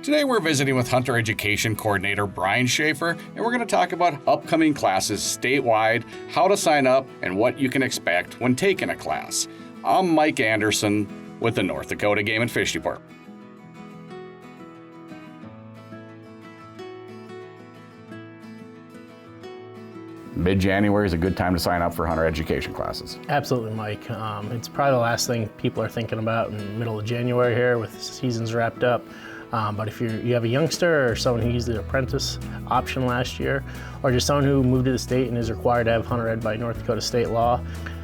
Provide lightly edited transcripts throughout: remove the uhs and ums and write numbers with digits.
Today we're visiting with Hunter Education Coordinator Brian Schaffer, and we're going to talk about upcoming classes statewide, how to sign up, and what you can expect when taking a class. I'm Mike Anderson with the North Dakota Game and Fish Department. Mid-January is a good time to sign up for Hunter Education classes. Absolutely, Mike. It's probably the last thing people are thinking about in the middle of January here with the seasons wrapped up. But if you have a youngster or someone who used the apprentice option last year, or just someone who moved to the state and is required to have Hunter Ed by North Dakota state law.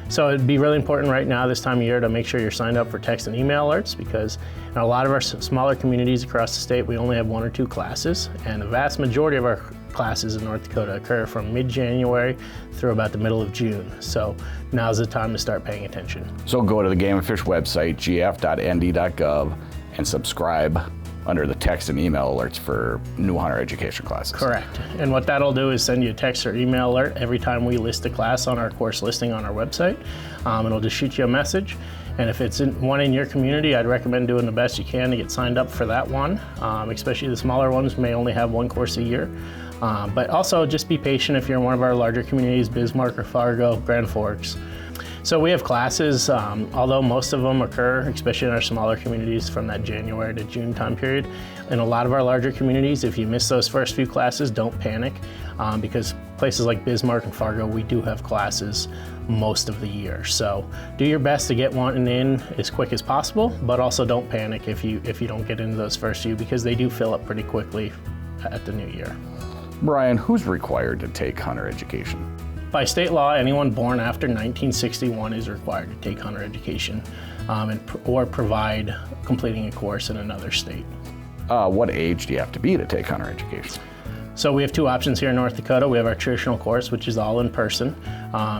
So it'd be really important right now this time of year to make sure you're signed up for text and email alerts, because in a lot of our smaller communities across the state, we only have 1 or 2 classes, and the vast majority of our classes in North Dakota occur from mid-January through about the middle of June. So now's the time to start paying attention. So go to the Game and Fish website, gf.nd.gov, and subscribe under the text and email alerts for new Hunter Education classes. Correct. And what that'll do is send you a text or email alert every time we list a class on our course listing on our website. It'll just shoot you a message. And if it's one in your community, I'd recommend doing the best you can to get signed up for that one. Especially the smaller ones may only have 1 course a year. But also just be patient if you're in one of our larger communities, Bismarck or Fargo, Grand Forks. So we have classes, although most of them occur, especially in our smaller communities, from that January to June time period. In a lot of our larger communities, if you miss those first few classes, don't panic, because places like Bismarck and Fargo, we do have classes most of the year. So do your best to get one in as quick as possible, but also don't panic if you don't get into those first few, because they do fill up pretty quickly at the new year. Brian, who's required to take Hunter Education? By state law, anyone born after 1961 is required to take Hunter Education or provide completing a course in another state. What age do you have to be to take Hunter Education? So we have 2 options here in North Dakota. We have our traditional course, which is all in person.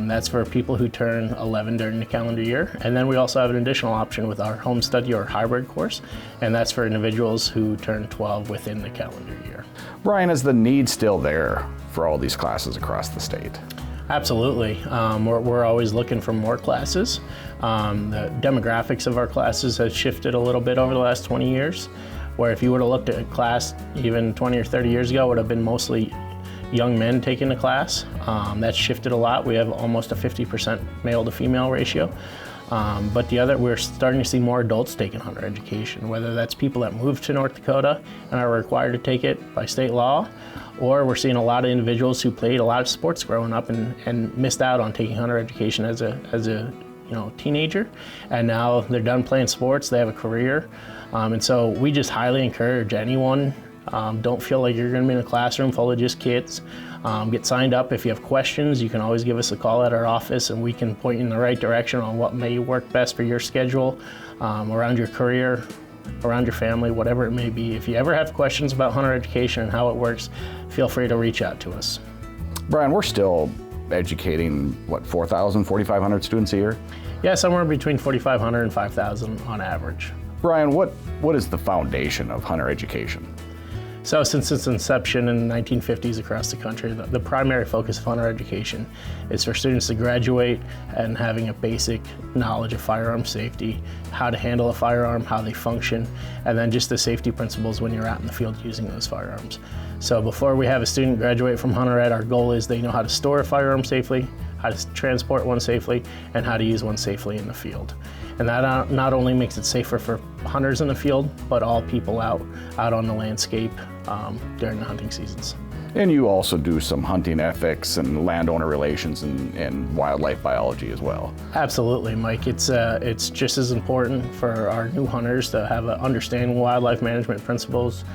That's for people who turn 11 during the calendar year. And then we also have an additional option with our home study or hybrid course, and that's for individuals who turn 12 within the calendar year. Brian, is the need still there for all these classes across the state? Absolutely. We're always looking for more classes. The demographics of our classes has shifted a little bit over the last 20 years, where if you would have looked at a class even 20 or 30 years ago, it would have been mostly young men taking the class. That's shifted a lot. We have almost a 50% male to female ratio. But we're starting to see more adults taking Hunter Education, whether that's people that moved to North Dakota and are required to take it by state law, or we're seeing a lot of individuals who played a lot of sports growing up and missed out on taking Hunter Education as a teenager, and now they're done playing sports, they have a career. And so we just highly encourage anyone, don't feel like you're going to be in a classroom full of just kids. Get signed up. If you have questions, you can always give us a call at our office and we can point you in the right direction on what may work best for your schedule, around your career, around your family, whatever it may be. If you ever have questions about Hunter Education and how it works, feel free to reach out to us. Brian, we're still educating, 4,000, 4,500 students a year? Yeah, somewhere between 4,500 and 5,000 on average. Brian, what is the foundation of Hunter Education? So since its inception in the 1950s across the country, the primary focus of Hunter Education is for students to graduate and having a basic knowledge of firearm safety, how to handle a firearm, how they function, and then just the safety principles when you're out in the field using those firearms. So before we have a student graduate from Hunter Ed, our goal is they know how to store a firearm safely, how to transport one safely, and how to use one safely in the field. And that not only makes it safer for hunters in the field, but all people out on the landscape during the hunting seasons. And you also do some hunting ethics and landowner relations and wildlife biology as well. Absolutely, Mike. It's just as important for our new hunters to have an understanding of wildlife management principles.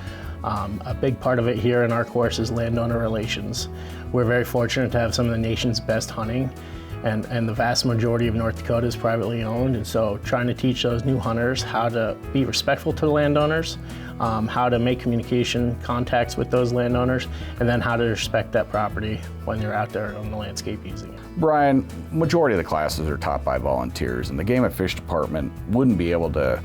A big part of it here in our course is landowner relations. We're very fortunate to have some of the nation's best hunting, and the vast majority of North Dakota is privately owned, and so trying to teach those new hunters how to be respectful to the landowners, how to make communication contacts with those landowners, and then how to respect that property when you're out there on the landscape using it. Brian, majority of the classes are taught by volunteers, and the Game and Fish Department wouldn't be able to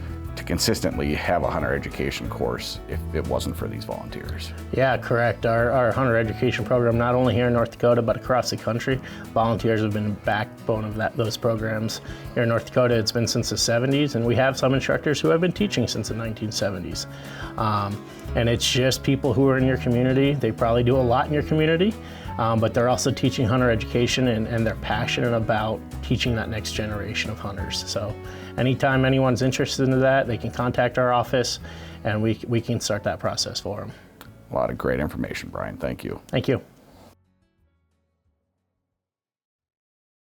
consistently have a Hunter Education course if it wasn't for these volunteers. Yeah, correct. Our Hunter Education program, not only here in North Dakota, but across the country, volunteers have been the backbone of those programs. Here in North Dakota, it's been since the 70s, and we have some instructors who have been teaching since the 1970s. and it's just people who are in your community. They probably do a lot in your community, but they're also teaching hunter education, and they're passionate about teaching that next generation of hunters. So anytime anyone's interested in that, they can contact our office, and we can start that process for them. A lot of great information, Brian. Thank you. Thank you.